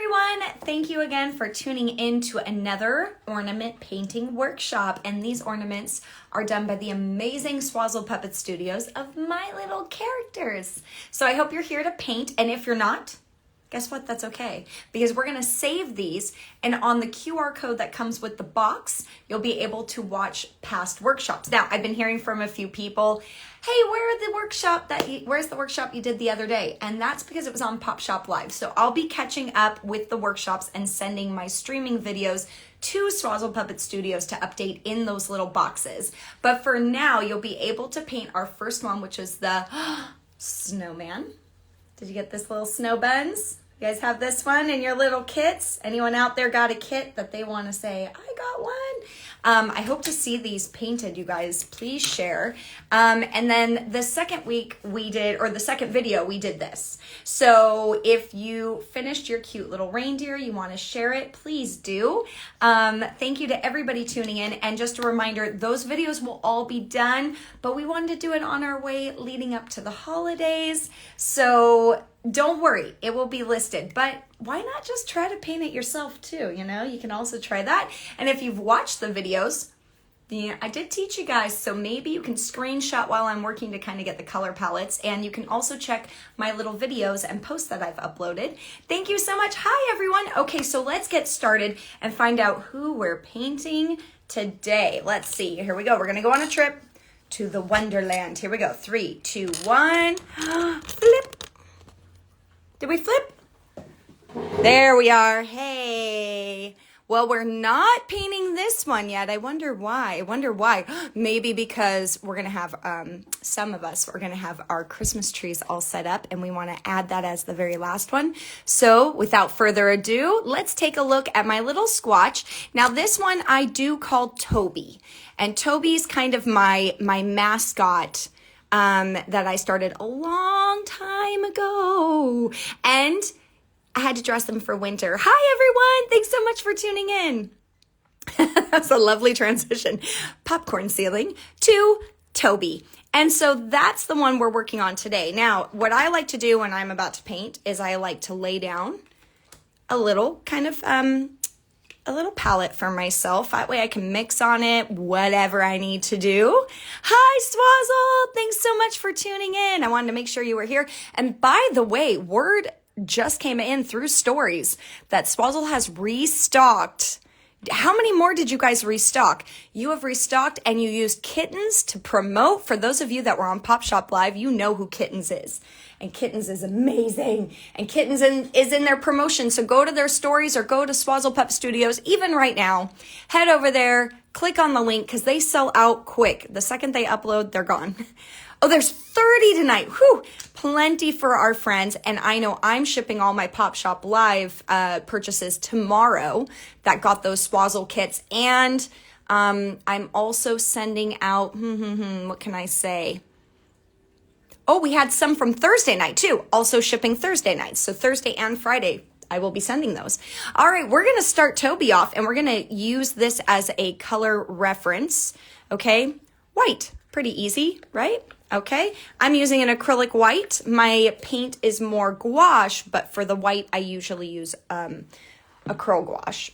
everyone, thank you again for tuning in to another ornament painting workshop, and these ornaments are done by the amazing Swazzle Puppet Studios of my little characters. So I hope you're here to paint, and if you're not, guess what? That's okay, because we're gonna save these, and on the QR code that comes with the box, you'll be able to watch past workshops. Now, I've been hearing from a few people, hey, where's the workshop you did the other day? And that's because it was on Pop Shop Live. So I'll be catching up with the workshops and sending my streaming videos to Swazzle Puppet Studios to update in those little boxes. But for now, you'll be able to paint our first one, which is the Snowman. Did you get this little snow buns? You guys have this one in your little kits? Anyone out there got a kit that they want to say, I got one? I hope to see these painted, you guys. Please share. And then the second video, we did this. So if you finished your cute little reindeer, you want to share it, please do. Thank you to everybody tuning in. And just a reminder, those videos will all be done, but we wanted to do it on our way leading up to the holidays. So don't worry, it will be listed, but why not just try to paint it yourself too? You know, you can also try that. And if you've watched the videos, I did teach you guys, so maybe you can screenshot while I'm working to kind of get the color palettes, and you can also check my little videos and posts that I've uploaded. Thank you so much. Hi, everyone. Okay, so let's get started and find out who we're painting today. Let's see. Here we go. We're going to go on a trip to the Wonderland. Here we go. 3, 2, 1. Flip. Did we flip? There we are. Hey. Well, we're not painting this one yet. I wonder why. Maybe because we're going to have, some of us, we're going to have our Christmas trees all set up, and we want to add that as the very last one. So without further ado, let's take a look at my little Squatch. Now this one I do call Toby, and Toby's kind of my mascot that I started a long time ago, and I had to dress them for winter. Hi, everyone. Thanks so much for tuning in. That's a lovely transition. Popcorn ceiling to Toby. And so that's the one we're working on today. Now, what I like to do when I'm about to paint is I like to lay down a little kind of, a little palette for myself. That way I can mix on it, whatever I need to do. Hi, Swazzle. Thanks so much for tuning in. I wanted to make sure you were here. And by the way, word just came in through stories that Swazzle has restocked. How many more did you guys restock? You have restocked, and you used Kittens to promote. For those of you that were on Pop Shop Live, you know who Kittens is. And Kittens is amazing. And Kittens is in their promotion. So go to their stories or go to Swazzle Pup Studios, even right now. Head over there, click on the link, because they sell out quick. The second they upload, they're gone. Oh, there's 30 tonight. Whew, plenty for our friends. And I know I'm shipping all my Pop Shop Live purchases tomorrow that got those Swazzle kits. And I'm also sending out, what can I say? Oh, we had some from Thursday night too. Also shipping Thursday nights. So Thursday and Friday, I will be sending those. All right, we're going to start Toby off, and we're going to use this as a color reference. Okay, white. Pretty easy, right? Okay, I'm using an acrylic white. My paint is more gouache, but for the white, I usually use acrylic gouache.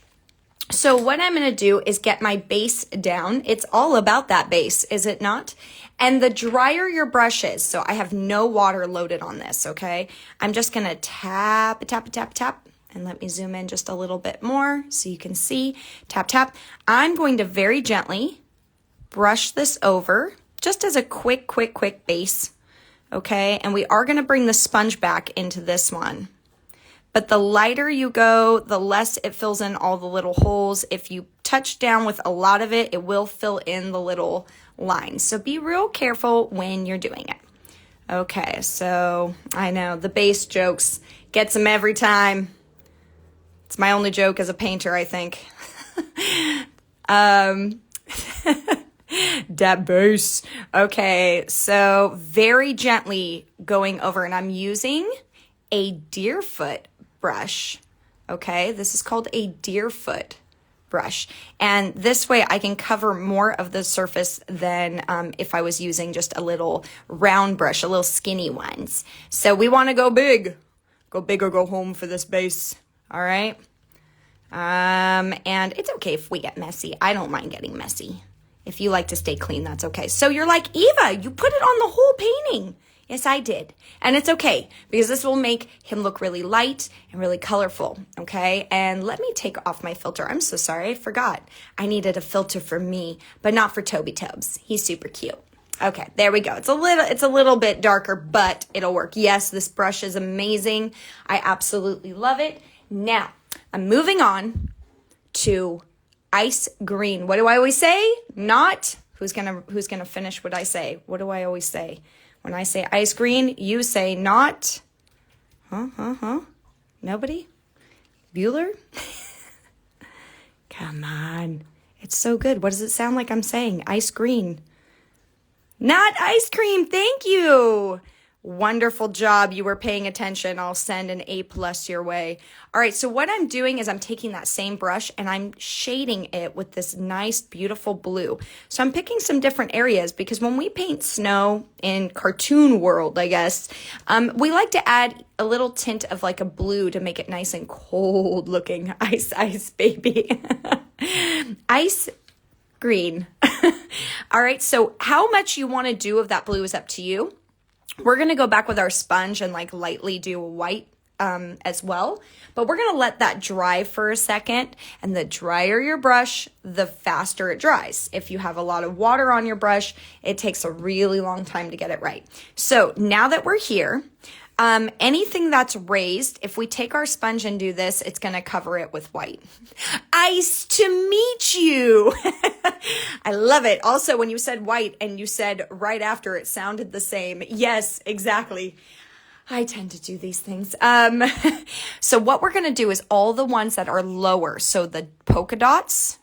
So what I'm going to do is get my base down. It's all about that base, is it not? And the drier your brush is, so I have no water loaded on this, okay? I'm just going to tap. And let me zoom in just a little bit more so you can see. Tap, tap. I'm going to very gently brush this over, just as a quick base, okay? And we are going to bring the sponge back into this one. But the lighter you go, the less it fills in all the little holes. If you touch down with a lot of it, it will fill in the little lines. So be real careful when you're doing it. Okay, so I know the base jokes gets them every time. It's my only joke as a painter, I think. That base. Okay, so very gently going over, and I'm using a Deerfoot brush. Okay, this is called a Deerfoot brush, and this way I can cover more of the surface than if I was using just a little round brush, a little skinny ones. So we want to go big or go home for this base. All right. And it's okay if we get messy. I don't mind getting messy. If you like to stay clean, that's okay. So you're like, Eva, you put it on the whole painting. Yes, I did. And it's okay because this will make him look really light and really colorful, okay? And let me take off my filter. I'm so sorry, I forgot. I needed a filter for me, but not for Toby Tubbs. He's super cute. Okay, there we go. It's a little bit darker, but it'll work. Yes, this brush is amazing. I absolutely love it. Now, I'm moving on to ice green. What do I always say? Not. Who's gonna finish what I say? What do I always say? When I say ice green, you say not. Nobody? Bueller? Come on. It's so good. What does it sound like I'm saying? Ice green. Not ice cream. Thank you. Wonderful job. You were paying attention. I'll send an A+ your way. All right. So what I'm doing is I'm taking that same brush and I'm shading it with this nice, beautiful blue. So I'm picking some different areas because when we paint snow in cartoon world, I guess, we like to add a little tint of like a blue to make it nice and cold looking. Ice, ice, baby. Ice green. All right. So how much you want to do of that blue is up to you. We're going to go back with our sponge and like lightly do a white as well. But we're going to let that dry for a second. And the drier your brush, the faster it dries. If you have a lot of water on your brush, it takes a really long time to get it right. So now that we're here, anything that's raised, if we take our sponge and do this, it's going to cover it with white. Ice to meet you. I love it. Also, when you said white and you said right after, it sounded the same. Yes, exactly. I tend to do these things. So what we're going to do is all the ones that are lower. So the polka dots,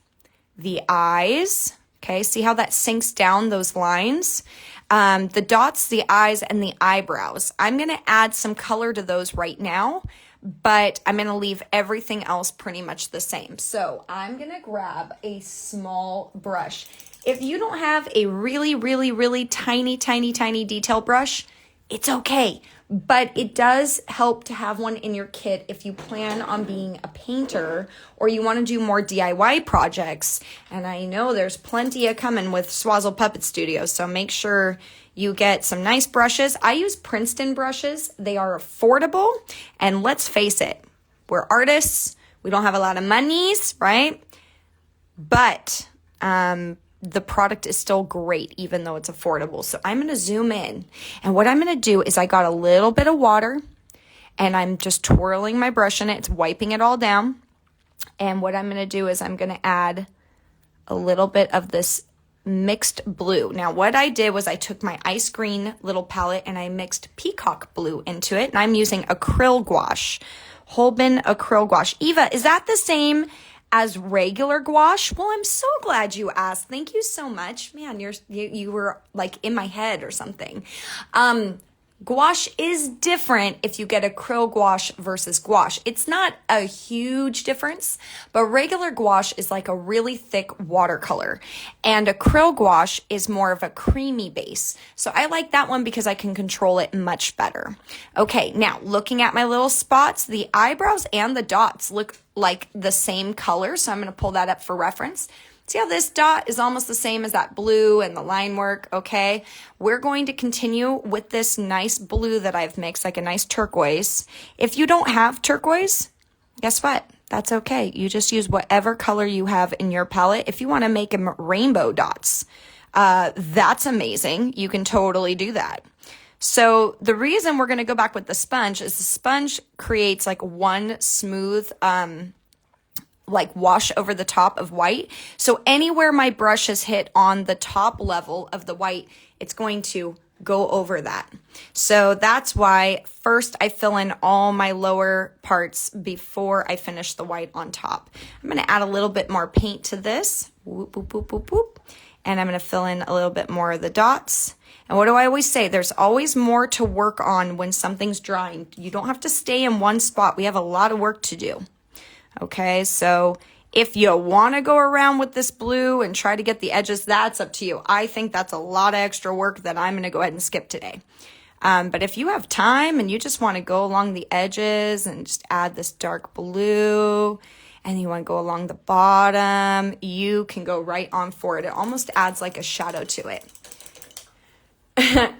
the eyes, okay, see how that sinks down those lines? The dots, the eyes, and the eyebrows. I'm going to add some color to those right now, but I'm going to leave everything else pretty much the same. So I'm going to grab a small brush. If you don't have a really, really, really tiny, tiny, tiny detail brush, it's okay. But it does help to have one in your kit if you plan on being a painter or you want to do more DIY projects. And I know there's plenty of coming with Swazzle Puppet Studios, so make sure you get some nice brushes. I use Princeton brushes. They are affordable. And let's face it, we're artists. We don't have a lot of monies, right? But the product is still great, even though it's affordable. So I'm going to zoom in. And what I'm going to do is I got a little bit of water and I'm just twirling my brush in it. It's wiping it all down. And what I'm going to do is I'm going to add a little bit of this mixed blue. Now, what I did was I took my ice green little palette and I mixed peacock blue into it. And I'm using acryl gouache, Holbein acryl gouache. Eva, is that the same as regular gouache? Well, I'm so glad you asked. Thank you so much. Man, you were like in my head or something. Gouache is different if you get acryl gouache versus gouache. It's not a huge difference, but regular gouache is like a really thick watercolor, and acryl gouache is more of a creamy base. So I like that one because I can control it much better. Okay, now looking at my little spots, the eyebrows and the dots look like the same color, so I'm going to pull that up for reference. See how this dot is almost the same as that blue and the line work, okay? We're going to continue with this nice blue that I've mixed, like a nice turquoise. If you don't have turquoise, guess what? That's okay. You just use whatever color you have in your palette. If you want to make them rainbow dots, that's amazing. You can totally do that. So the reason we're going to go back with the sponge is the sponge creates like one smooth like wash over the top of white. So anywhere my brush has hit on the top level of the white, it's going to go over that. So that's why first I fill in all my lower parts before I finish the white on top. I'm going to add a little bit more paint to this. Whoop, whoop, whoop, whoop, whoop. And I'm going to fill in a little bit more of the dots. And what do I always say? There's always more to work on when something's drying. You don't have to stay in one spot. We have a lot of work to do. Okay, so if you want to go around with this blue and try to get the edges, that's up to you. I think that's a lot of extra work that I'm going to go ahead and skip today. But if you have time and you just want to go along the edges and just add this dark blue, and you want to go along the bottom, you can go right on for it. It almost adds like a shadow to it.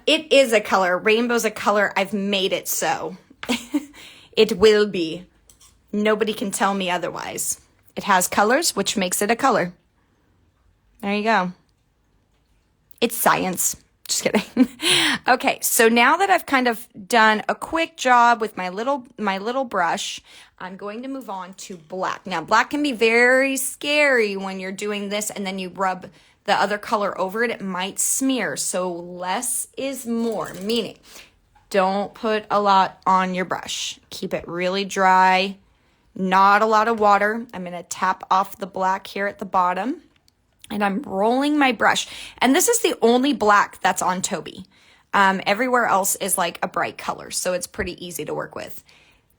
It is a color. Rainbow's a color. I've made it so. It will be. Nobody can tell me otherwise. It has colors, which makes it a color. There you go. It's science. Just kidding. Okay, so now that I've kind of done a quick job with my little brush, I'm going to move on to black. Now, black can be very scary when you're doing this and then you rub the other color over it. It might smear, so less is more, meaning don't put a lot on your brush. Keep it really dry, not a lot of water. I'm going to tap off the black here at the bottom. And I'm rolling my brush. And this is the only black that's on Toby. Everywhere else is like a bright color, so it's pretty easy to work with.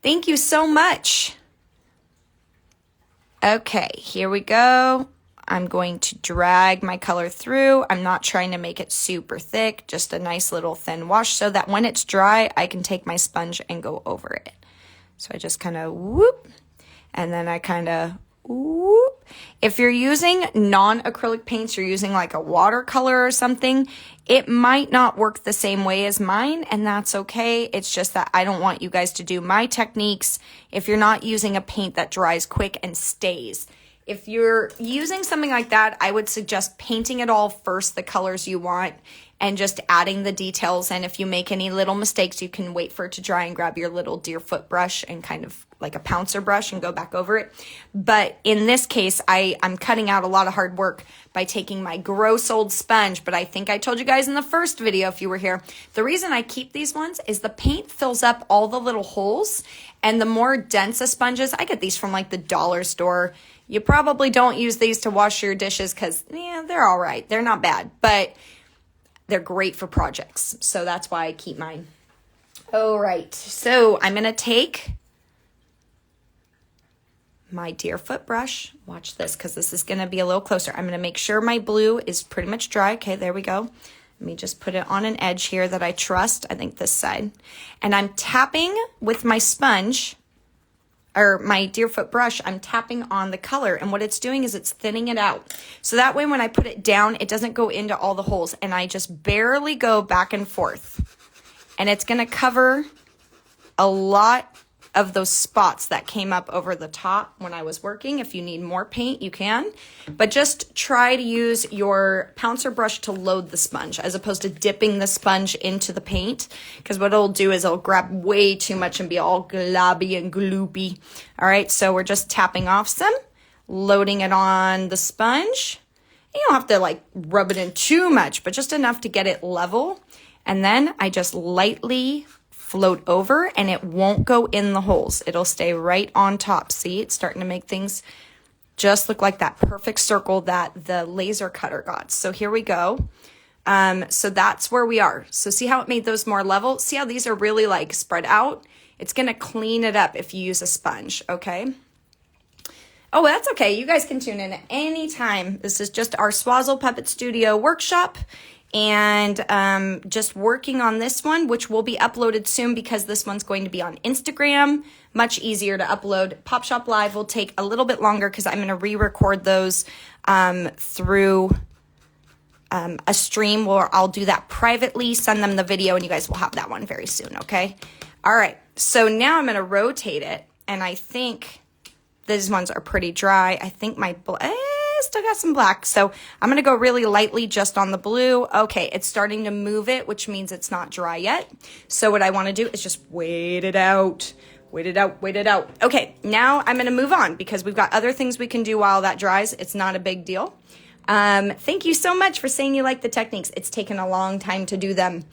Thank you so much. Okay, here we go. I'm going to drag my color through. I'm not trying to make it super thick, just a nice little thin wash so that when it's dry, I can take my sponge and go over it. So I just kind of whoop, and then I kind of whoop. If you're using non-acrylic paints, you're using like a watercolor or something, it might not work the same way as mine, and that's okay. It's just that I don't want you guys to do my techniques if you're not using a paint that dries quick and stays. If you're using something like that, I would suggest painting it all first, the colors you want, and just adding the details. And if you make any little mistakes, you can wait for it to dry and grab your little deerfoot brush and kind of like a pouncer brush and go back over it. But in this case, I'm cutting out a lot of hard work by taking my gross old sponge. But I think I told you guys in the first video, if you were here, the reason I keep these ones is the paint fills up all the little holes. And the more dense a sponge is, I get these from like the dollar store. You probably don't use these to wash your dishes because, yeah, they're all right. They're not bad, but they're great for projects. So that's why I keep mine. All right, so I'm going to take my deerfoot brush. Watch this because this is going to be a little closer. I'm going to make sure my blue is pretty much dry. Okay, there we go. Let me just put it on an edge here that I trust. I think this side. And I'm tapping with my sponge, or my deerfoot brush, I'm tapping on the color, and what it's doing is it's thinning it out. So that way when I put it down, it doesn't go into all the holes, and I just barely go back and forth. And it's gonna cover a lot of those spots that came up over the top when I was working. If you need more paint, you can. But just try to use your pouncer brush to load the sponge as opposed to dipping the sponge into the paint, because what it'll do is it'll grab way too much and be all globby and gloopy. All right, so we're just tapping off some, loading it on the sponge. You don't have to like rub it in too much, but just enough to get it level. And then I just lightly float over, and it won't go in the holes. It'll stay right on top. See, it's starting to make things just look like that perfect circle that the laser cutter got. So here we go. So that's where we are. So see how it made those more level? See how these are really like spread out? It's going to clean it up if you use a sponge, okay? Oh, that's okay. You guys can tune in at any time. This is just our Swazzle Puppet Studio workshop. And just working on this one, which will be uploaded soon because this one's going to be on Instagram. Much easier to upload. Pop Shop Live will take a little bit longer because I'm going to re-record those through a stream where I'll do that privately, send them the video, and you guys will have that one very soon, okay? All right, so now I'm going to rotate it, and I think these ones are pretty dry. I think my still got some black, so I'm going to go really lightly just on the blue. Okay, it's starting to move it, which means it's not dry yet. So what I want to do is just wait it out. Wait it out, wait it out. Okay, now I'm going to move on because we've got other things we can do while that dries. It's not a big deal. Thank you so much for saying you like the techniques. It's taken a long time to do them.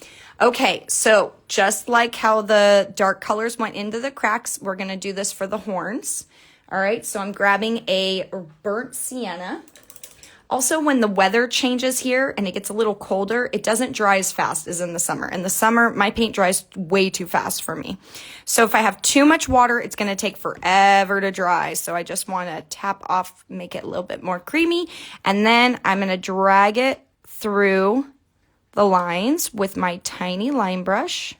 Okay, so just like how the dark colors went into the cracks, we're going to do this for the horns. All right, so I'm grabbing a burnt sienna. Also, when the weather changes here and it gets a little colder, it doesn't dry as fast as in the summer. In the summer, my paint dries way too fast for me. So if I have too much water, it's going to take forever to dry. So I just want to tap off, make it a little bit more creamy. And then I'm going to drag it through the lines with my tiny line brush.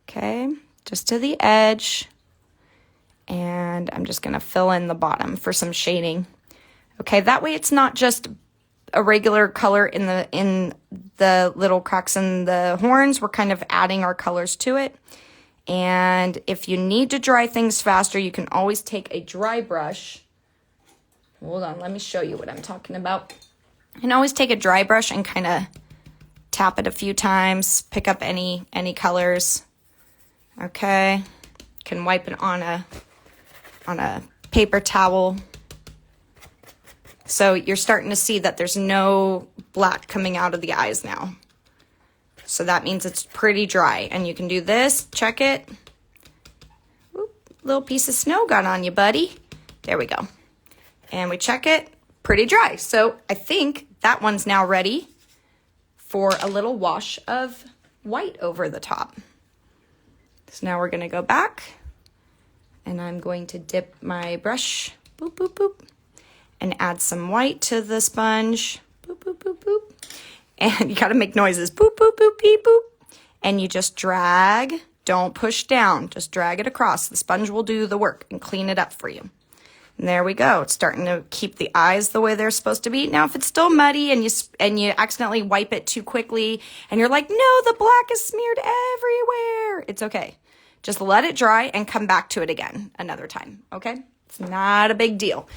Okay, just to the edge. And I'm just gonna fill in the bottom for some shading. Okay, that way it's not just a regular color in the little cracks in the horns. We're kind of adding our colors to it. And if you need to dry things faster, you can always take a dry brush. Hold on, let me show you what I'm talking about. You can always take a dry brush and kind of tap it a few times, pick up any colors. Okay, you can wipe it on a paper towel. So you're starting to see that there's no black coming out of the eyes now. So that means it's pretty dry. And you can do this, check it. Oop, little piece of snow got on you, buddy. There we go. And we check it, pretty dry. So I think that one's now ready for a little wash of white over the top. So now we're gonna go back and I'm going to dip my brush, boop, boop, boop, and add some white to the sponge, boop, boop, boop, boop. And you gotta make noises, boop, boop, boop, beep, boop. And you just drag, don't push down, just drag it across. The sponge will do the work and clean it up for you. And there we go. It's starting to keep the eyes the way they're supposed to be. Now, if it's still muddy and you accidentally wipe it too quickly and you're like, no, the black is smeared everywhere, it's okay. Just let it dry and come back to it again another time, okay? It's not a big deal.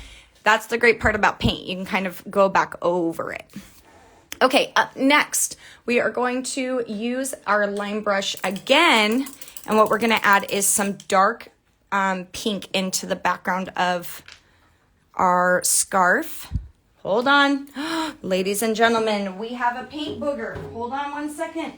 That's the great part about paint. You can kind of go back over it. Okay, up next, we are going to use our lime brush again. And what we're going to add is some dark pink into the background of our scarf. Hold on. Ladies and gentlemen, we have a paint booger. Hold on one second.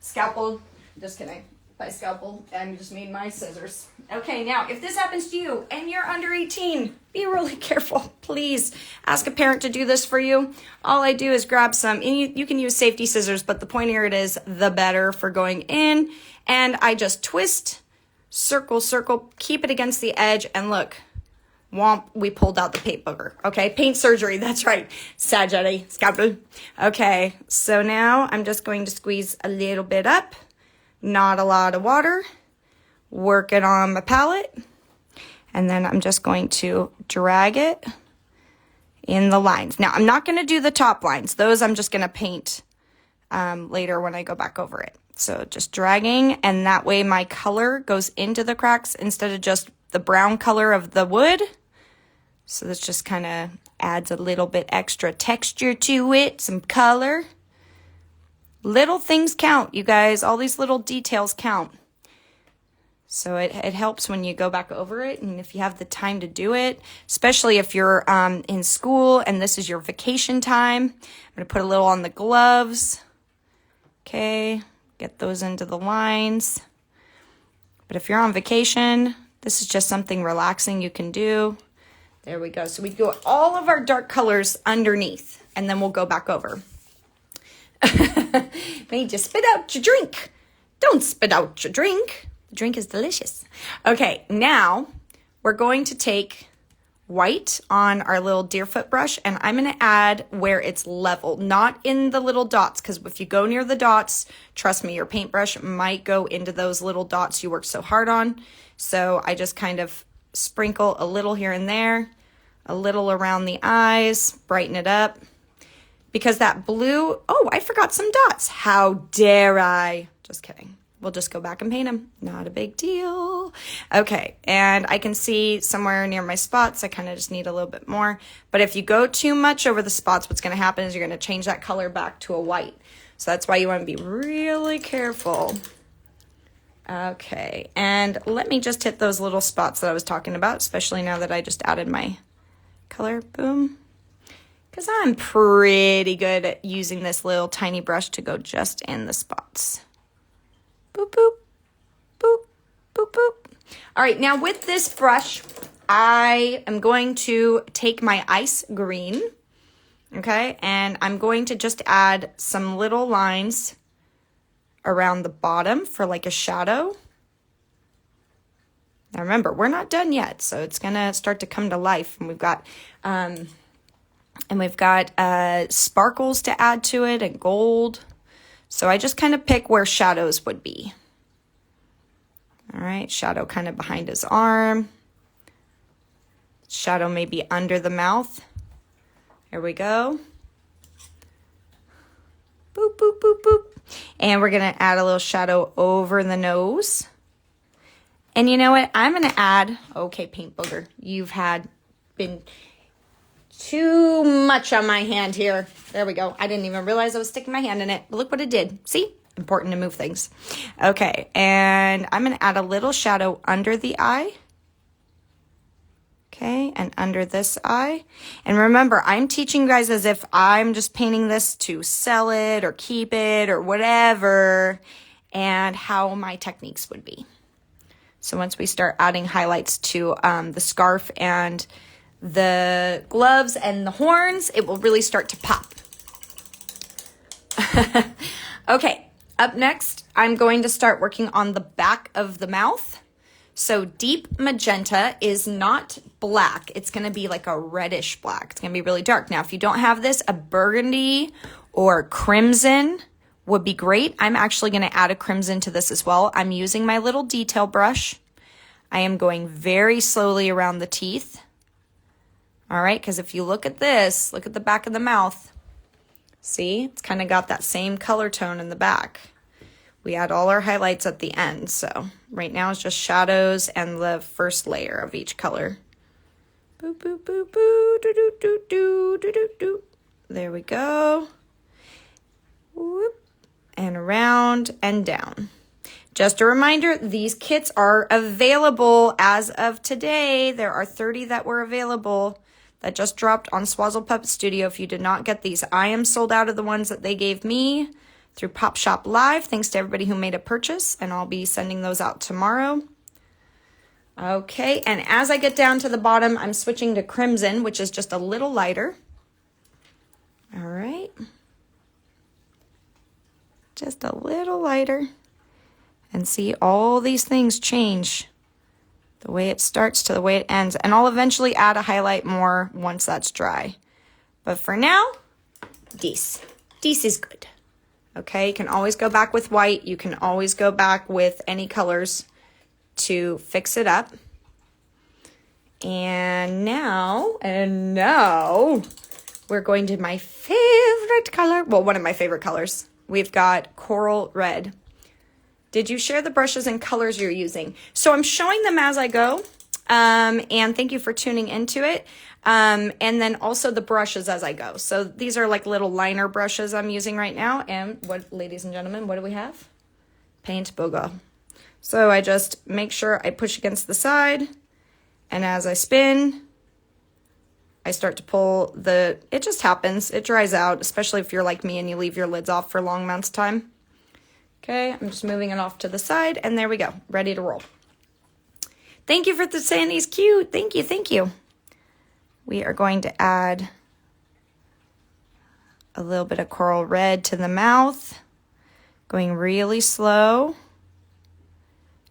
Scalpel. Just kidding. By scalpel, I just made my scissors. Okay, now, if this happens to you and you're under 18, be really careful. Please ask a parent to do this for you. All I do is grab some, and you can use safety scissors, but the pointier it is, the better for going in. And I just twist, circle, circle, keep it against the edge, and look, womp, we pulled out the paint booger. Okay, paint surgery, that's right. Surgery, scalpel. Okay, so now I'm just going to squeeze a little bit up. Not a lot of water, work it on my palette, and then I'm just going to drag it in the lines. Now, I'm not going to do the top lines. Those I'm just going to paint later when I go back over it. So just dragging, and that way my color goes into the cracks instead of just the brown color of the wood. So this just kind of adds a little bit extra texture to it, some color. Little things count, you guys. All these little details count. So it helps when you go back over it, and if you have the time to do it, especially if you're in school and this is your vacation time. I'm going to put a little on the gloves. Okay, get those into the lines. But if you're on vacation, this is just something relaxing you can do. There we go. So we do all of our dark colors underneath, and then we'll go back over. Made you spit out your drink. Don't spit out your drink. The drink is delicious. Okay, now we're going to take white on our little deerfoot brush, and I'm going to add where it's level, not in the little dots, because if you go near the dots, trust me, your paintbrush might go into those little dots you worked so hard on. So I just kind of sprinkle a little here and there, a little around the eyes, brighten it up. Because that blue, oh, I forgot some dots. How dare I? Just kidding. We'll just go back and paint them. Not a big deal. Okay, and I can see somewhere near my spots, I kind of just need a little bit more. But if you go too much over the spots, what's going to happen is you're going to change that color back to a white. So that's why you want to be really careful. Okay, and let me just hit those little spots that I was talking about, especially now that I just added my color. Boom. Because I'm pretty good at using this little tiny brush to go just in the spots. Boop, boop, boop, boop, boop. All right, now with this brush, I am going to take my ice green, okay, and I'm going to just add some little lines around the bottom for like a shadow. Now remember, we're not done yet, so it's going to start to come to life, and we've got sparkles to add to it and gold. So I just kind of pick where shadows would be. All right, shadow kind of behind his arm. Shadow maybe under the mouth. There we go. Boop, boop, boop, boop. And we're going to add a little shadow over the nose. And you know what? I'm going to add, okay, paint booger, you've been too much on my hand here. There we go. I didn't even realize I was sticking my hand in it. But look what it did. See? Important to move things. Okay, and I'm going to add a little shadow under the eye. Okay, and under this eye. And remember, I'm teaching you guys as if I'm just painting this to sell it or keep it or whatever, and how my techniques would be. So once we start adding highlights to the scarf and the gloves and the horns, it will really start to pop. Okay, up next, I'm going to start working on the back of the mouth. So deep magenta is not black. It's going to be like a reddish black. It's going to be really dark. Now, if you don't have this, a burgundy or crimson would be great. I'm actually going to add a crimson to this as well. I'm using my little detail brush. I am going very slowly around the teeth. All right, because if you look at this, look at the back of the mouth. See, it's kind of got that same color tone in the back. We add all our highlights at the end. So right now it's just shadows and the first layer of each color. Boop, boop, boop, boop, doo, doo, doo, doo, doo, doo, doo. There we go. Whoop. And around and down. Just a reminder, these kits are available as of today. There are 30 that were available that just dropped on Swazzle Puppet Studio. If you did not get these, I am sold out of the ones that they gave me through Pop Shop Live. Thanks to everybody who made a purchase, and I'll be sending those out tomorrow. Okay, and as I get down to the bottom, I'm switching to crimson, which is just a little lighter. All right. Just a little lighter. And see, all these things change. The way it starts to the way it ends. And I'll eventually add a highlight more once that's dry. But for now, this is good. Okay, you can always go back with white. You can always go back with any colors to fix it up. And now, we're going to my favorite color. Well, one of my favorite colors. We've got coral red. Did you share the brushes and colors you're using? So I'm showing them as I go, and thank you for tuning into it. And then also the brushes as I go. So these are like little liner brushes I'm using right now. And what, ladies and gentlemen, what do we have? Paint booger. So I just make sure I push against the side, and as I spin, I start to pull it just happens. It dries out, especially if you're like me and you leave your lids off for long amounts of time. Okay, I'm just moving it off to the side, and there we go, ready to roll. Thank you for saying he's cute. Thank you, thank you. We are going to add a little bit of coral red to the mouth, going really slow.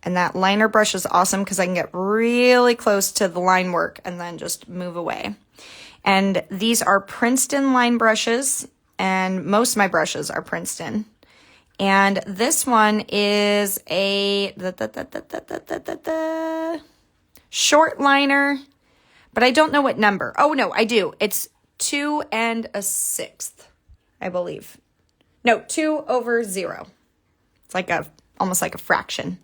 And that liner brush is awesome because I can get really close to the line work and then just move away. And these are Princeton line brushes, and most of my brushes are Princeton. And this one is a short liner, but I don't know what number. Oh, no, I do. It's 2 1/6, I believe. No, 2/0. It's like almost like a fraction.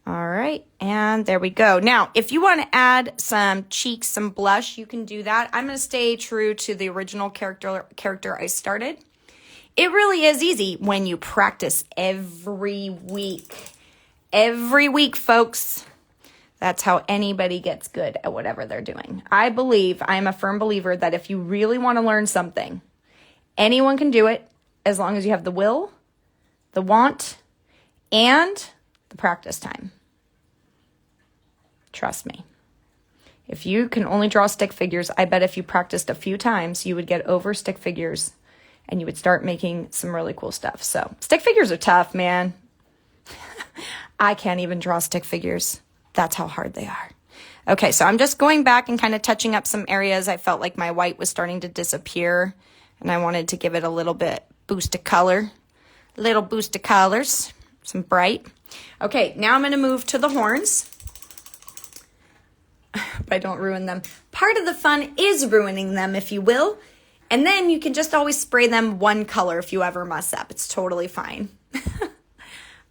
All right, and there we go. Now, if you want to add some cheeks, some blush, you can do that. I'm going to stay true to the original character I started. It really is easy when you practice every week. Every week, folks. That's how anybody gets good at whatever they're doing. I'm a firm believer that if you really want to learn something, anyone can do it as long as you have the will, the want, and the practice time. Trust me. If you can only draw stick figures, I bet if you practiced a few times, you would get over stick figures and you would start making some really cool stuff. So stick figures are tough, man. I can't even draw stick figures. That's how hard they are. Okay, so I'm just going back and kind of touching up some areas. I felt like my white was starting to disappear and I wanted to give it a little bit boost of color. Little boost of colors, some bright. Okay, now I'm going to move to the horns. But I don't ruin them. Part of the fun is ruining them, if you will. And then you can just always spray them one color if you ever mess up. It's totally fine.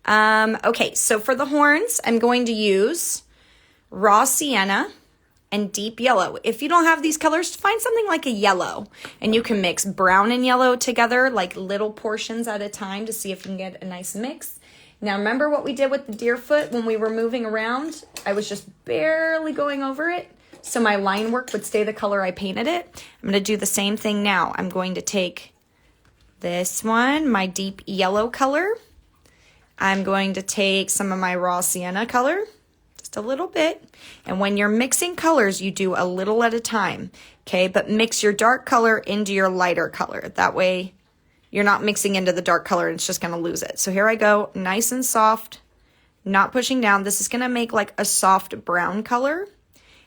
Okay, so for the horns, I'm going to use raw sienna and deep yellow. If you don't have these colors, find something like a yellow. And you can mix brown and yellow together, like little portions at a time, to see if you can get a nice mix. Now, remember what we did with the deer foot when we were moving around? I was just barely going over it, so my line work would stay the color I painted it. I'm going to do the same thing now. I'm going to take this one, my deep yellow color. I'm going to take some of my raw sienna color, just a little bit. And when you're mixing colors, you do a little at a time, okay? But mix your dark color into your lighter color. That way you're not mixing into the dark color and it's just going to lose it. So here I go, nice and soft, not pushing down. This is going to make like a soft brown color.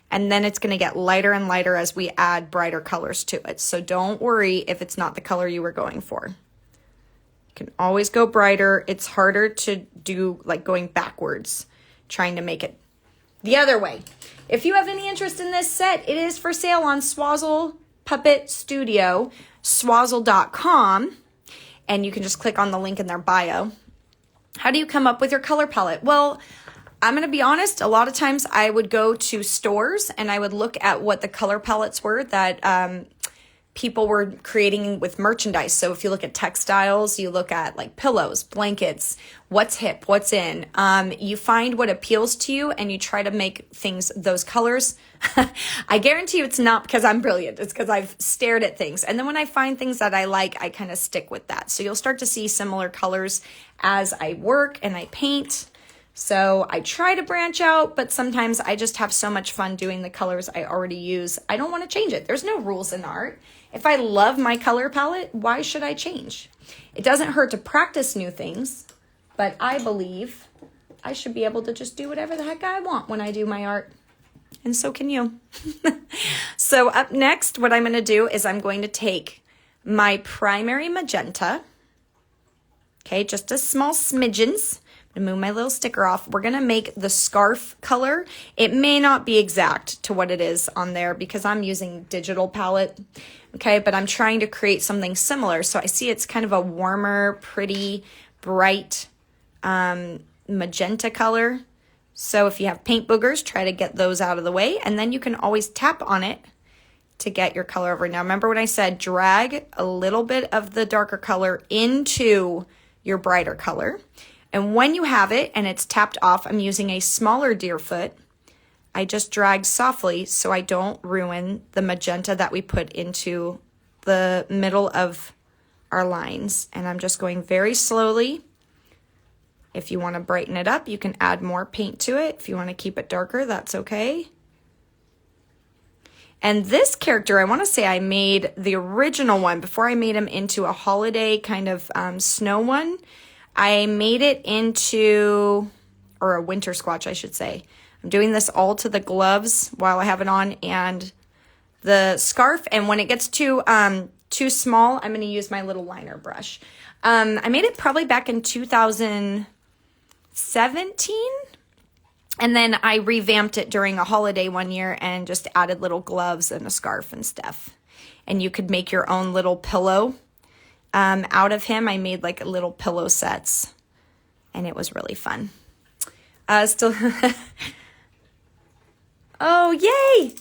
And then it's going to get lighter and lighter as we add brighter colors to it. So don't worry if it's not the color you were going for. You can always go brighter. It's harder to do like going backwards, trying to make it the other way. If you have any interest in this set, it is for sale on Swazzle Puppet Studio, swazzle.com. And you can just click on the link in their bio. How do you come up with your color palette? Well, I'm going to be honest, a lot of times I would go to stores and I would look at what the color palettes were that people were creating with merchandise. So if you look at textiles, you look at like pillows, blankets, what's hip, what's in. You find what appeals to you and you try to make things those colors. I guarantee you it's not because I'm brilliant. It's because I've stared at things. And then when I find things that I like, I kind of stick with that. So you'll start to see similar colors as I work and I paint. So I try to branch out, but sometimes I just have so much fun doing the colors I already use. I don't want to change it. There's no rules in art. If I love my color palette, why should I change? It doesn't hurt to practice new things, but I believe I should be able to just do whatever the heck I want when I do my art. And so can you. So up next, what I'm going to do is I'm going to take my primary magenta. Okay, just a small smidgens. I'm gonna move my little sticker off. We're gonna make the scarf color. It may not be exact to what it is on there because I'm using digital palette, okay? But I'm trying to create something similar. So I see it's kind of a warmer, pretty, bright magenta color. So if you have paint boogers, try to get those out of the way. And then you can always tap on it to get your color over. Now remember when I said drag a little bit of the darker color into your brighter color. And when you have it and it's tapped off, I'm using a smaller deer foot. I just drag softly so I don't ruin the magenta that we put into the middle of our lines. And I'm just going very slowly. If you want to brighten it up, you can add more paint to it. If you want to keep it darker, that's okay. And this character, I want to say I made the original one before I made him into a holiday kind of snow one. I made it into, or a winter squatch, I should say. I'm doing this all to the gloves while I have it on and the scarf. And when it gets too small, I'm going to use my little liner brush. I made it probably back in 2017. And then I revamped it during a holiday one year and just added little gloves and a scarf and stuff. And you could make your own little pillow. Out of him, I made like little pillow sets, and it was really fun. Oh, yay!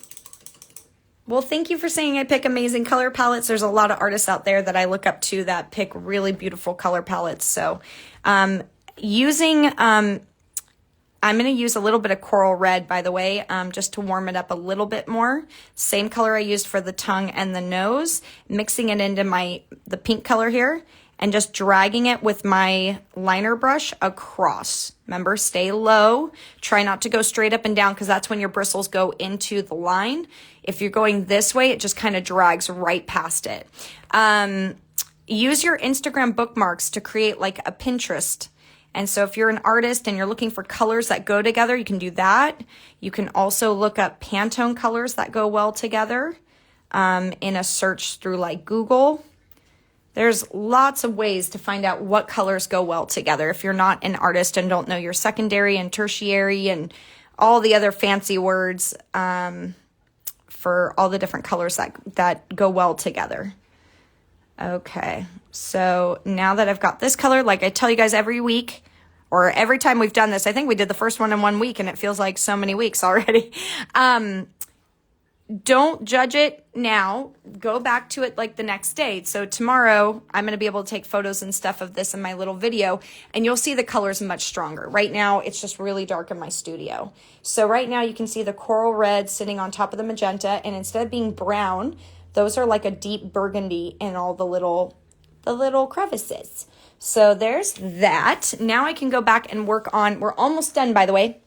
Well, thank you for saying I pick amazing color palettes. There's a lot of artists out there that I look up to that pick really beautiful color palettes. So, I'm going to use a little bit of coral red, by the way, just to warm it up a little bit more. Same color I used for the tongue and the nose, mixing it into the pink color here, and just dragging it with my liner brush across. Remember, stay low. Try not to go straight up and down because that's when your bristles go into the line. If you're going this way, it just kind of drags right past it. Use your Instagram bookmarks to create like a Pinterest. And so if you're an artist and you're looking for colors that go together, you can do that. You can also look up Pantone colors that go well together in a search through like Google. There's lots of ways to find out what colors go well together if you're not an artist and don't know your secondary and tertiary and all the other fancy words for all the different colors that go well together. Okay, so now that I've got this color, like I tell you guys every week, or every time we've done this, I think we did the first one in 1 week and it feels like so many weeks already. Don't judge it now. Go back to it like the next day. So tomorrow I'm going to be able to take photos and stuff of this in my little video and you'll see the colors much stronger. Right now it's just really dark in my studio. So right now you can see the coral red sitting on top of the magenta, and instead of being brown, those are like a deep burgundy in all the little crevices. So there's that. Now I can go back and work on, we're almost done by the way.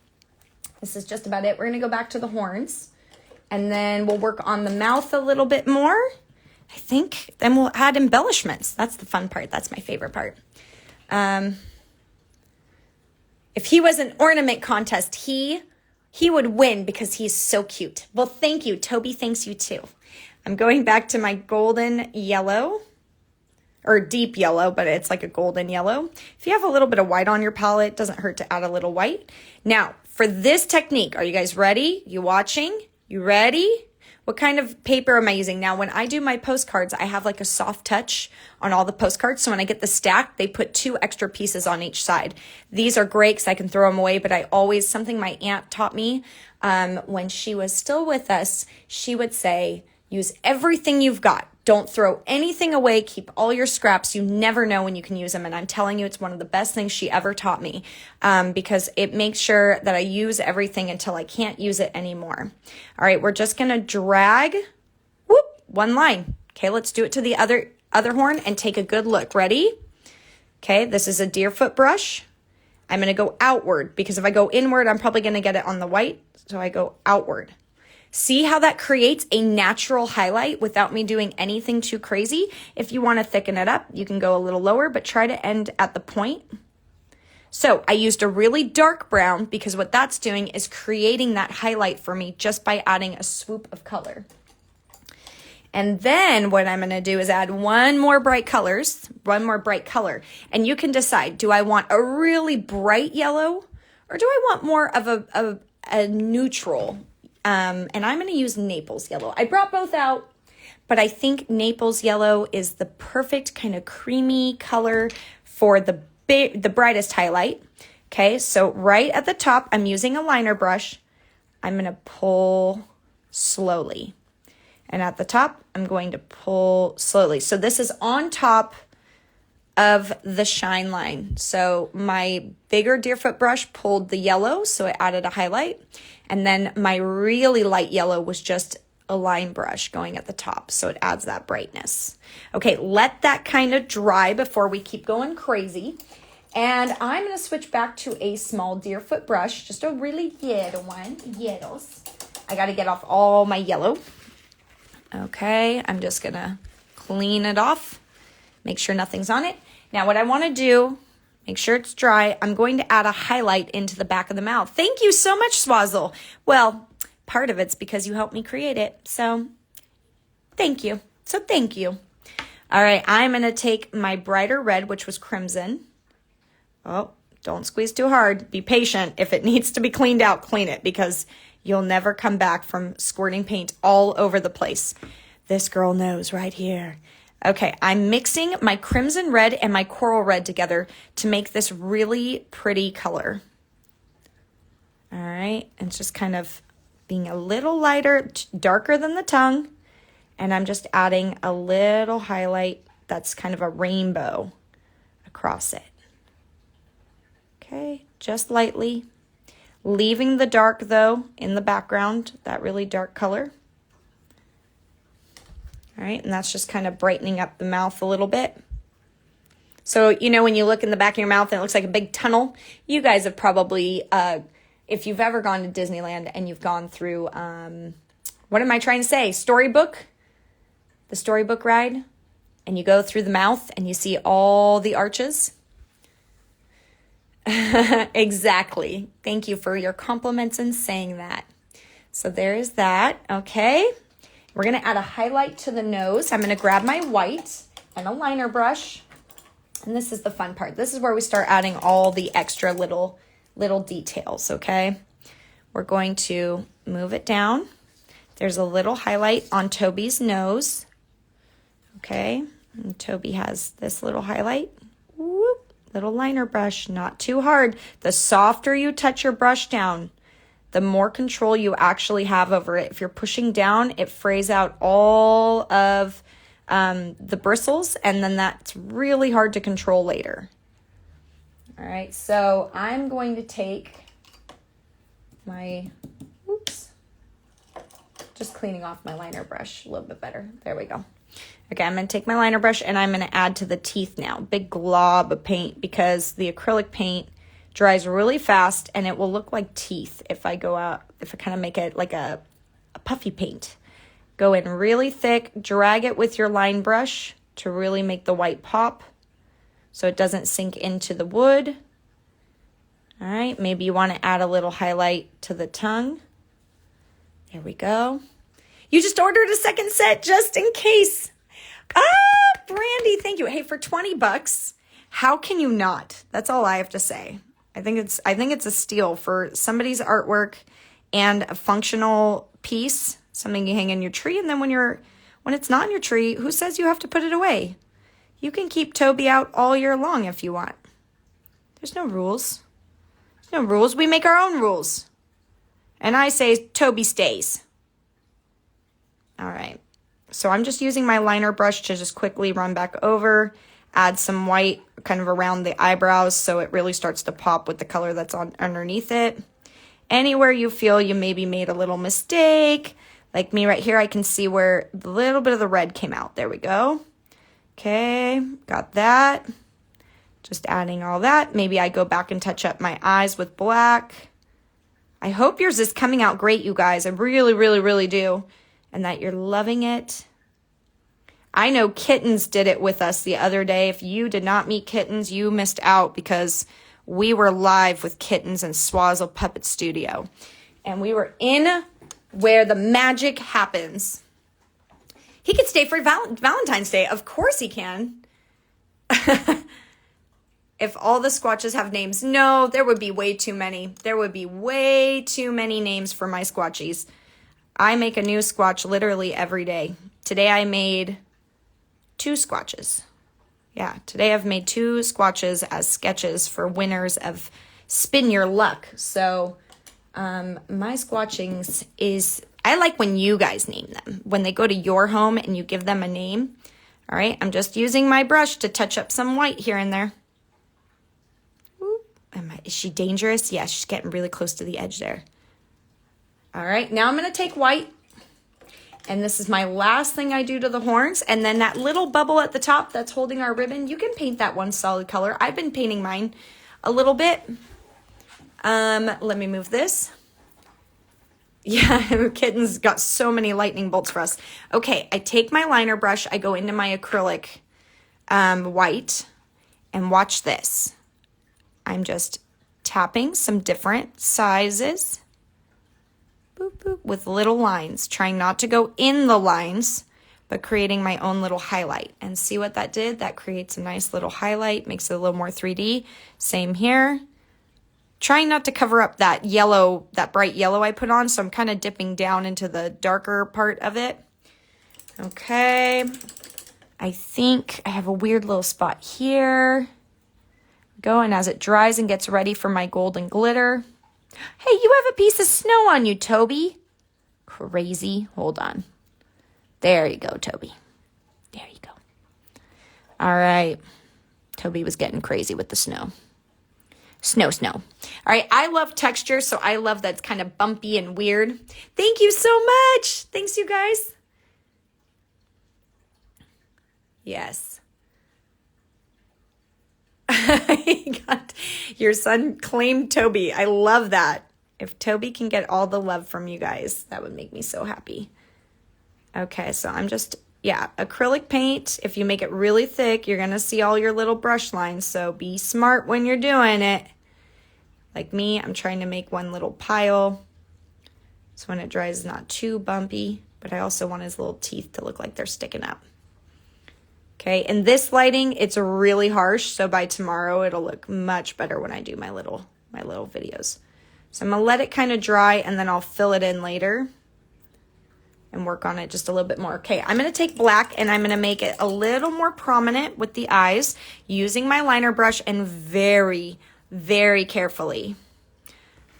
This is just about it. We're going to go back to the horns. And then we'll work on the mouth a little bit more, I think. Then we'll add embellishments. That's the fun part. That's my favorite part. If he was an ornament contest, he would win because he's so cute. Well, thank you. Toby thanks you too. I'm going back to my golden yellow, or deep yellow, but it's like a golden yellow. If you have a little bit of white on your palette, it doesn't hurt to add a little white. Now, for this technique, are you guys ready? You watching? You ready? What kind of paper am I using? Now, when I do my postcards, I have like a soft touch on all the postcards. So when I get the stack, they put 2 extra pieces on each side. These are great because I can throw them away, but I always, something my aunt taught me when she was still with us, she would say, use everything you've got. Don't throw anything away. Keep all your scraps. You never know when you can use them. And I'm telling you, it's one of the best things she ever taught me because it makes sure that I use everything until I can't use it anymore. All right, we're just going to drag, whoop, 1 line. Okay, let's do it to the other horn and take a good look. Ready? Okay, this is a deerfoot brush. I'm going to go outward because if I go inward, I'm probably going to get it on the white. So I go outward. See how that creates a natural highlight without me doing anything too crazy? If you want to thicken it up, you can go a little lower, but try to end at the point. So I used a really dark brown because what that's doing is creating that highlight for me just by adding a swoop of color. And then what I'm going to do is add one more bright color. And you can decide, do I want a really bright yellow or do I want more of a neutral? And I'm going to use Naples yellow. I brought both out, but I think Naples yellow is the perfect kind of creamy color for the brightest highlight. Okay, so right at the top, I'm using a liner brush. I'm going to pull slowly. And at the top, I'm going to pull slowly. So this is on top of the shine line. So my bigger deerfoot brush pulled the yellow, so it added a highlight. And then my really light yellow was just a line brush going at the top, so it adds that brightness. Okay, let that kind of dry before we keep going crazy. And I'm going to switch back to a small deerfoot brush, just a really little one. Yiddles. I got to get off all my yellow. Okay, I'm just going to clean it off. Make sure nothing's on it. Now what I want to do, make sure it's dry, I'm going to add a highlight into the back of the mouth. Thank you so much, Swazzle. Well, part of it's because you helped me create it. So thank you. All right, I'm going to take my brighter red, which was crimson. Oh, don't squeeze too hard. Be patient. If it needs to be cleaned out, clean it because you'll never come back from squirting paint all over the place. This girl knows right here. Okay, I'm mixing my crimson red and my coral red together to make this really pretty color. All right, and it's just kind of being a little lighter, darker than the tongue. And I'm just adding a little highlight that's kind of a rainbow across it. Okay, just lightly. Leaving the dark, though, in the background, that really dark color. All right, and that's just kind of brightening up the mouth a little bit. So, you know, when you look in the back of your mouth and it looks like a big tunnel, you guys have probably, if you've ever gone to Disneyland and you've gone through, what am I trying to say? The storybook ride, and you go through the mouth and you see all the arches. Exactly. Thank you for your compliments and saying that. So there is that. Okay. We're going to add a highlight to the nose. I'm going to grab my white and a liner brush. And this is the fun part. This is where we start adding all the extra little details, okay? We're going to move it down. There's a little highlight on Toby's nose, okay? And Toby has this little highlight. Whoop, little liner brush, not too hard. The softer you touch your brush down, the more control you actually have over it. If you're pushing down, it frays out all of the bristles, and then that's really hard to control later. All right, so I'm going to take my, just cleaning off my liner brush a little bit better. There we go. Okay, I'm going to take my liner brush and I'm going to add to the teeth now. Big glob of paint, because the acrylic paint dries really fast and it will look like teeth if I go out, if I kind of make it like a puffy paint. Go in really thick, drag it with your line brush to really make the white pop so it doesn't sink into the wood. All right, maybe you want to add a little highlight to the tongue. There we go. You just ordered a second set just in case. Brandy, thank you. Hey, for $20, how can you not? That's all I have to say. I think it's a steal for somebody's artwork and a functional piece. Something you hang in your tree, and then when it's not in your tree, who says you have to put it away? You can keep Toby out all year long if you want. There's no rules. There's no rules. We make our own rules. And I say Toby stays. All right. So I'm just using my liner brush to just quickly run back over, add some white kind of around the eyebrows so it really starts to pop with the color that's on underneath it. Anywhere you feel you maybe made a little mistake, like me right here, I can see where a little bit of the red came out. There we go. Okay, got that. Just adding all that. Maybe I go back and touch up my eyes with black. I hope yours is coming out great, you guys. I really, really, really do. And that you're loving it. I know Kittens did it with us the other day. If you did not meet Kittens, you missed out, because we were live with Kittens in Swazzle Puppet Studio. And we were in where the magic happens. He could stay for Valentine's Day. Of course he can. If all the Squatches have names. No, there would be way too many. There would be way too many names for my Squatchies. I make a new Squatch literally every day. Today I made 2 Squatches. Yeah, today I've made 2 Squatches as sketches for winners of Spin Your Luck. So my Squatchings is, I like when you guys name them. When they go to your home and you give them a name. All right, I'm just using my brush to touch up some white here and there. Is she dangerous? Yeah, she's getting really close to the edge there. All right, now I'm going to take white. And this is my last thing I do to the horns. And then that little bubble at the top that's holding our ribbon, you can paint that one solid color. I've been painting mine a little bit. Let me move this. Yeah, Kittens got so many lightning bolts for us. Okay, I take my liner brush. I go into my acrylic white. And watch this. I'm just tapping some different sizes. Boop, boop, with little lines, trying not to go in the lines, but creating my own little highlight. And see what that did? That creates a nice little highlight, makes it a little more 3D. Same here. Trying not to cover up that yellow, that bright yellow I put on, so I'm kind of dipping down into the darker part of it. Okay. I think I have a weird little spot here. Go, and as it dries and gets ready for my golden glitter. Hey, you have a piece of snow on you, Toby. Crazy. Hold on. There you go, Toby. There you go. All right. Toby was getting crazy with the snow. Snow. All right. I love texture, so I love that it's kind of bumpy and weird. Thank you so much. Thanks, you guys. Yes. Your son claimed Toby. I love that. If Toby can get all the love from you guys, that would make me so happy. Okay, so I'm just, acrylic paint. If you make it really thick, you're going to see all your little brush lines. So be smart when you're doing it. Like me, I'm trying to make one little pile. So when it dries, it's not too bumpy. But I also want his little teeth to look like they're sticking up. Okay, in this lighting, it's really harsh, so by tomorrow, it'll look much better when I do my little videos. So I'm gonna let it kind of dry, and then I'll fill it in later and work on it just a little bit more. Okay, I'm gonna take black and I'm gonna make it a little more prominent with the eyes using my liner brush and very, very carefully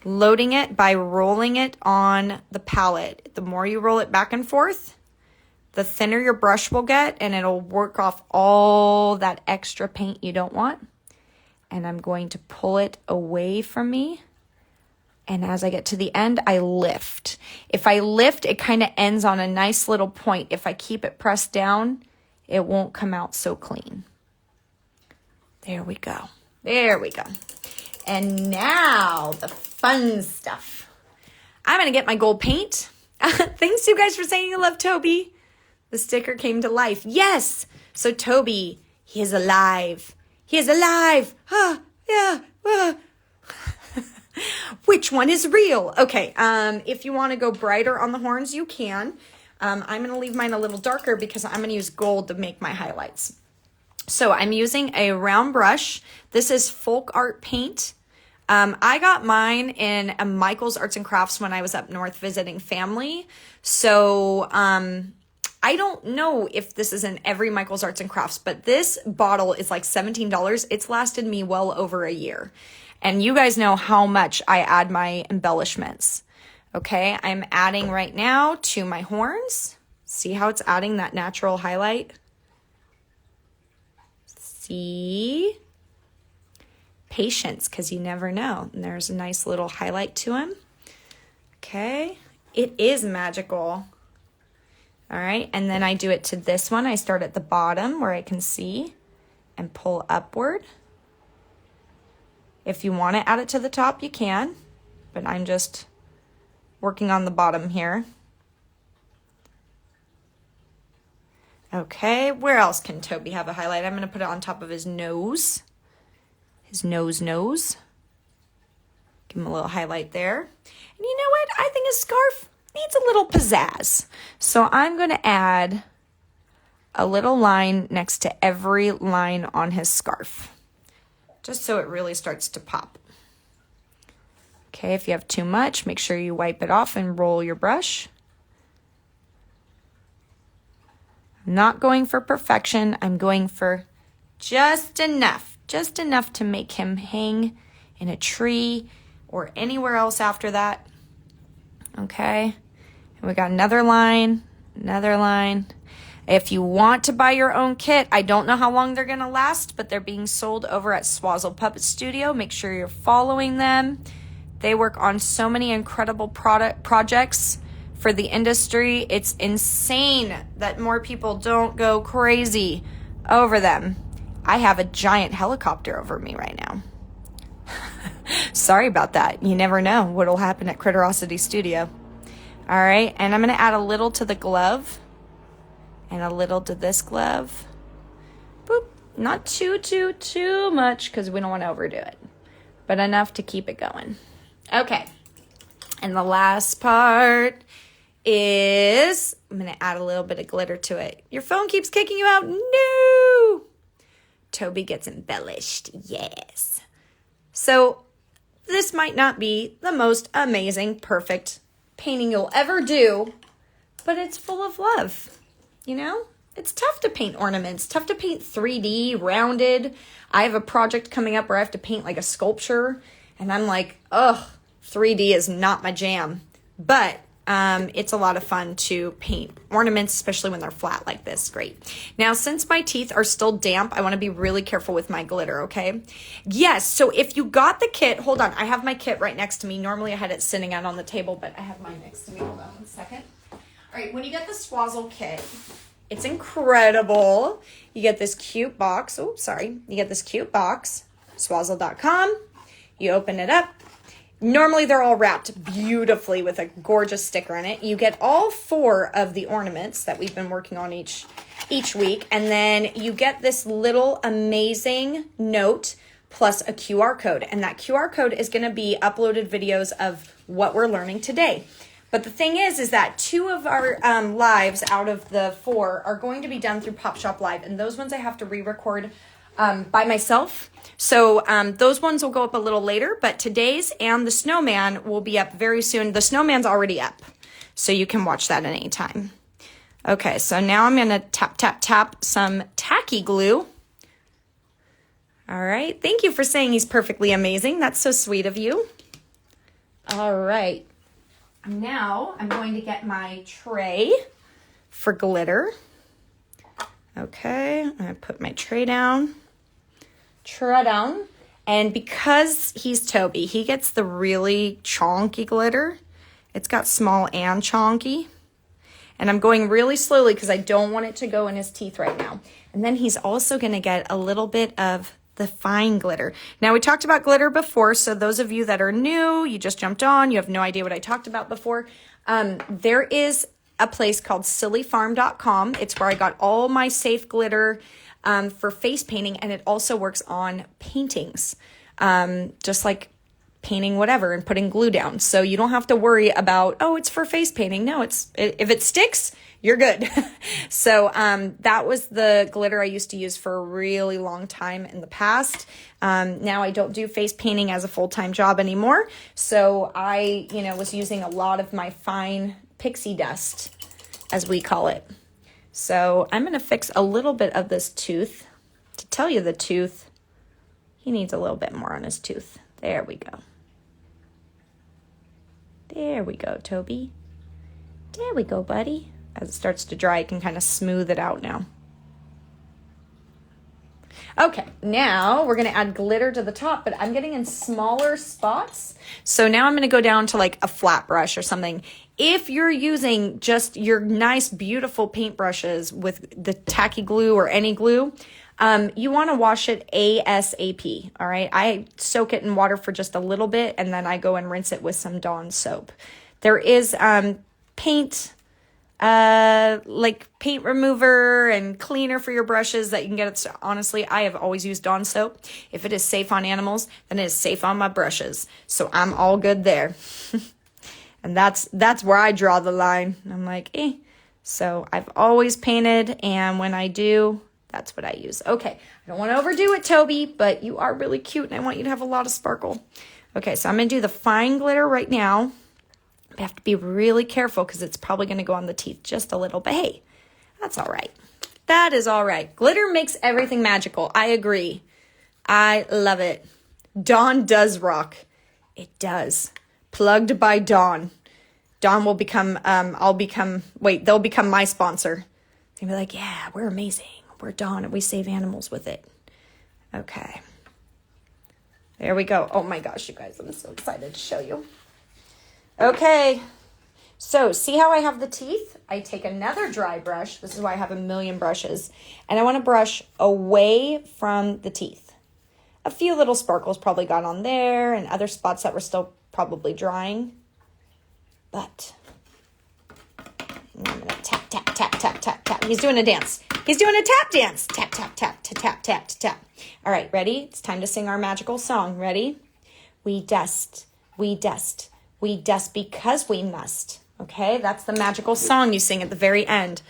loading it by rolling it on the palette. The more you roll it back and forth, the thinner your brush will get, and it'll work off all that extra paint you don't want. And I'm going to pull it away from me. And as I get to the end, I lift. If I lift, it kind of ends on a nice little point. If I keep it pressed down, it won't come out so clean. There we go. There we go. And now the fun stuff. I'm going to get my gold paint. Thanks you guys for saying you love Toby. The sticker came to life. Yes. So Toby, he is alive. He is alive. Yeah. Which one is real? Okay, if you want to go brighter on the horns, you can. I'm going to leave mine a little darker because I'm going to use gold to make my highlights. So I'm using a round brush. This is folk art paint. I got mine in a Michael's Arts and Crafts when I was up north visiting family. So I don't know if this is in every Michael's Arts and Crafts, but this bottle is like $17. It's lasted me well over a year. And you guys know how much I add my embellishments. Okay, I'm adding right now to my horns. See how it's adding that natural highlight? See? Patience, because you never know. And there's a nice little highlight to him. Okay, it is magical. All right, and then I do it to this one. I start at the bottom where I can see and pull upward. If you want to add it to the top, you can, but I'm just working on the bottom here. Okay, where else can Toby have a highlight? I'm going to put it on top of his nose. His nose. Give him a little highlight there. And you know what? I think his scarf needs a little pizzazz. So I'm going to add a little line next to every line on his scarf, just so it really starts to pop. Okay, if you have too much, make sure you wipe it off and roll your brush. I'm not going for perfection. I'm going for just enough to make him hang in a tree or anywhere else after that. Okay, and we got another line. If you want to buy your own kit, I don't know how long they're going to last, but they're being sold over at Swazzle Puppet Studio. Make sure you're following them. They work on so many incredible projects for the industry. It's insane that more people don't go crazy over them. I have a giant helicopter over me right now. Sorry about that. You never know what will happen at Critterosity Studio. All right, and I'm going to add a little to the glove. And a little to this glove. Boop. Not too much because we don't want to overdo it. But enough to keep it going. Okay. And the last part is, I'm going to add a little bit of glitter to it. Your phone keeps kicking you out. No! Toby gets embellished. Yes. So this might not be the most amazing, perfect painting you'll ever do, but it's full of love. You know, it's tough to paint ornaments, tough to paint 3D, rounded. I have a project coming up where I have to paint like a sculpture, and I'm like, ugh, 3D is not my jam. But it's a lot of fun to paint ornaments, especially when they're flat like this. Great. Now, since my teeth are still damp, I want to be really careful with my glitter, okay? Yes, so if you got the kit, hold on, I have my kit right next to me. Normally I had it sitting out on the table, but I have mine next to me. Hold on one second. All right, when you get the Swazzle kit, it's incredible. You get this cute box. Oh, sorry. You get this cute box, swazzle.com. You open it up. Normally, they're all wrapped beautifully with a gorgeous sticker in it. You get all 4 of the ornaments that we've been working on each week. And then you get this little amazing note plus a QR code. And that QR code is going to be uploaded videos of what we're learning today. But the thing is that 2 of our lives out of the 4 are going to be done through Pop Shop Live. And those ones I have to re-record by myself. So those ones will go up a little later. But today's and the Snowman will be up very soon. The Snowman's already up. So you can watch that at any time. Okay, so now I'm going to tap, tap, tap some tacky glue. All right. Thank you for saying he's perfectly amazing. That's so sweet of you. All right. Now I'm going to get my tray for glitter. Okay, I'm going to put my tray down. And because he's Toby, he gets the really chonky glitter. It's got small and chonky. And I'm going really slowly because I don't want it to go in his teeth right now. And then he's also going to get a little bit of the fine glitter. Now, we talked about glitter before, so those of you that are new, you just jumped on, you have no idea what I talked about before. There is a place called sillyfarm.com. It's where I got all my safe glitter for face painting, and it also works on paintings, just like painting whatever and putting glue down. So you don't have to worry about, oh, it's for face painting. No, if it sticks, you're good. So that was the glitter I used to use for a really long time in the past. Now I don't do face painting as a full-time job anymore. So I, was using a lot of my fine pixie dust, as we call it. So I'm going to fix a little bit of this tooth. To tell you the truth, he needs a little bit more on his tooth. There we go. There we go, Toby. There we go, buddy. As it starts to dry, I can kind of smooth it out now. Okay, now we're going to add glitter to the top, but I'm getting in smaller spots. So now I'm going to go down to like a flat brush or something. If you're using just your nice, beautiful paintbrushes with the tacky glue or any glue, you want to wash it ASAP, all right? I soak it in water for just a little bit, and then I go and rinse it with some Dawn soap. There is paint remover and cleaner for your brushes that you can get. Honestly, I have always used Dawn soap. If it is safe on animals, then it is safe on my brushes. So I'm all good there. And that's where I draw the line. I'm like, eh. So I've always painted, and when I do, that's what I use. Okay, I don't want to overdo it, Toby, but you are really cute, and I want you to have a lot of sparkle. Okay, so I'm going to do the fine glitter right now. I have to be really careful because it's probably going to go on the teeth just a little, but hey, that's all right. That is all right. Glitter makes everything magical. I agree. I love it. Dawn does rock. It does. Plugged by Dawn. Dawn will become, they'll become my sponsor. They'll be like, yeah, we're amazing. We're Dawn and we save animals with it. Okay. There we go. Oh my gosh, you guys, I'm so excited to show you. Okay, so see how I have the teeth? I take another dry brush. This is why I have a million brushes. And I want to brush away from the teeth. A few little sparkles probably got on there and other spots that were still probably drying. But I'm going to tap, tap, tap, tap, tap, tap. He's doing a dance. He's doing a tap dance. Tap, tap, tap, tap, tap, tap, tap. All right, ready? It's time to sing our magical song. Ready? We dust, we dust. We dust because we must. Okay, that's the magical song you sing at the very end.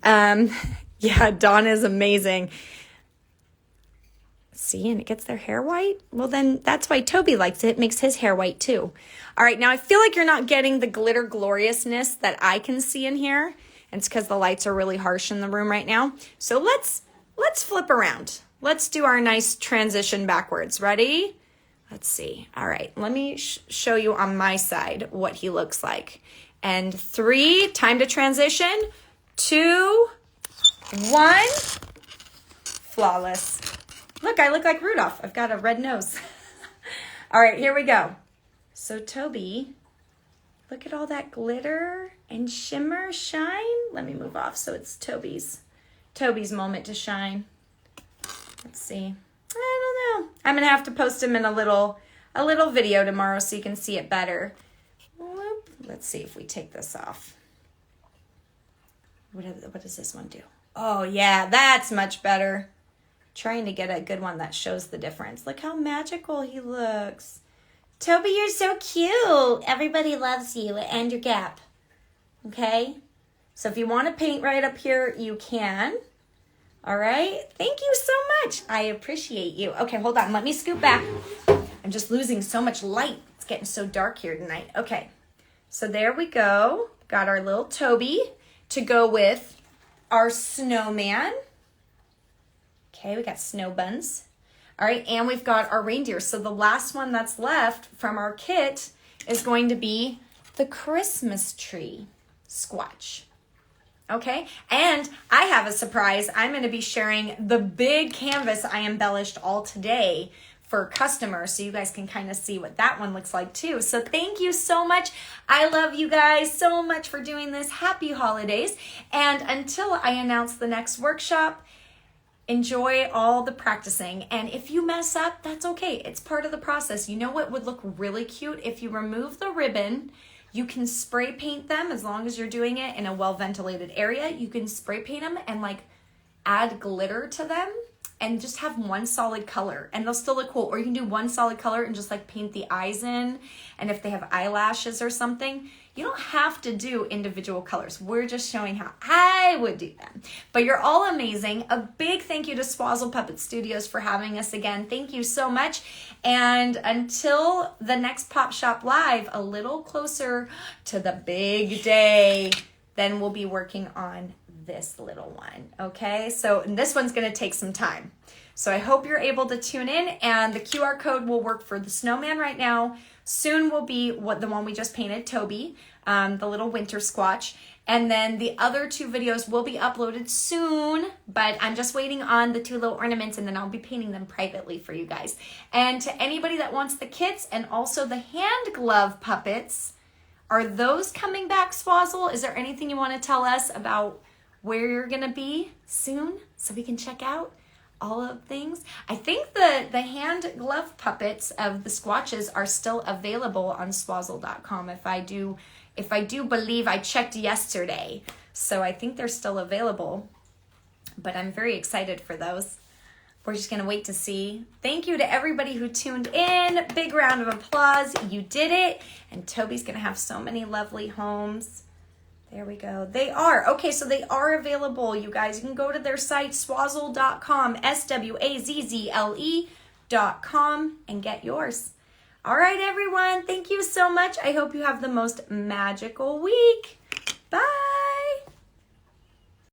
Yeah, Dawn is amazing. See, and it gets their hair white. Well, then that's why Toby likes it. It makes his hair white too. All right, now I feel like you're not getting the glitter gloriousness that I can see in here. And it's because the lights are really harsh in the room right now. So let's flip around. Let's do our nice transition backwards. Ready? Let's see. All right, let me show you on my side what he looks like. And 3, time to transition. 2, 1, flawless. Look, I look like Rudolph. I've got a red nose. All right, here we go. So Toby, look at all that glitter and shimmer, shine. Let me move off so it's Toby's moment to shine. Let's see. I don't know. I'm going to have to post him in a little video tomorrow so you can see it better. Whoop. Let's see if we take this off. What does this one do? Oh, yeah, that's much better. Trying to get a good one that shows the difference. Look how magical he looks. Toby, you're so cute. Everybody loves you and your gap. okay? So if you want to paint right up here, you can. All right, thank you so much. I appreciate you. Okay, hold on, let me scoot back. I'm just losing so much light. It's getting so dark here tonight. Okay, so there we go. Got our little Toby to go with our snowman. Okay, we got snow buns. All right, and we've got our reindeer. So the last one that's left from our kit is going to be the Christmas tree Squatch. Okay, and I have a surprise. I'm going to be sharing the big canvas I embellished all today for customers, so you guys can kind of see what that one looks like too. So thank you so much. I love you guys so much for doing this. Happy holidays. And until I announce the next workshop, enjoy all the practicing. And if you mess up, that's okay. It's part of the process. You know what would look really cute? If you remove the ribbon, you can spray paint them as long as you're doing it in a well-ventilated area. You can spray paint them and like add glitter to them and just have one solid color and they'll still look cool. Or you can do one solid color and just like paint the eyes in. And if they have eyelashes or something, you don't have to do individual colors. We're just showing how I would do them. But you're all amazing. A big thank you to Swazzle Puppet Studios for having us again. Thank you so much. And until the next Pop Shop Live, a little closer to the big day, then we'll be working on this little one, okay? So and this one's gonna take some time. So I hope you're able to tune in, and the QR code will work for the snowman right now. Soon will be the one we just painted, Toby, the little winter squatch. And then the other two videos will be uploaded soon, but I'm just waiting on the two little ornaments, and then I'll be painting them privately for you guys. And to anybody that wants the kits and also the hand glove puppets, are those coming back, Swazzle? Is there anything you want to tell us about where you're gonna be soon so we can check out all of things? I think the hand glove puppets of the Squatches are still available on swazzle.com. If I do believe, I checked yesterday. So I think they're still available, but I'm very excited for those. We're just gonna wait to see. Thank you to everybody who tuned in. Big round of applause. You did it. And Toby's gonna have so many lovely homes. There we go. They are. Okay, so they are available, you guys. You can go to their site, swazzle.com, SWAZZLE.com, and get yours. All right, everyone. Thank you so much. I hope you have the most magical week. Bye.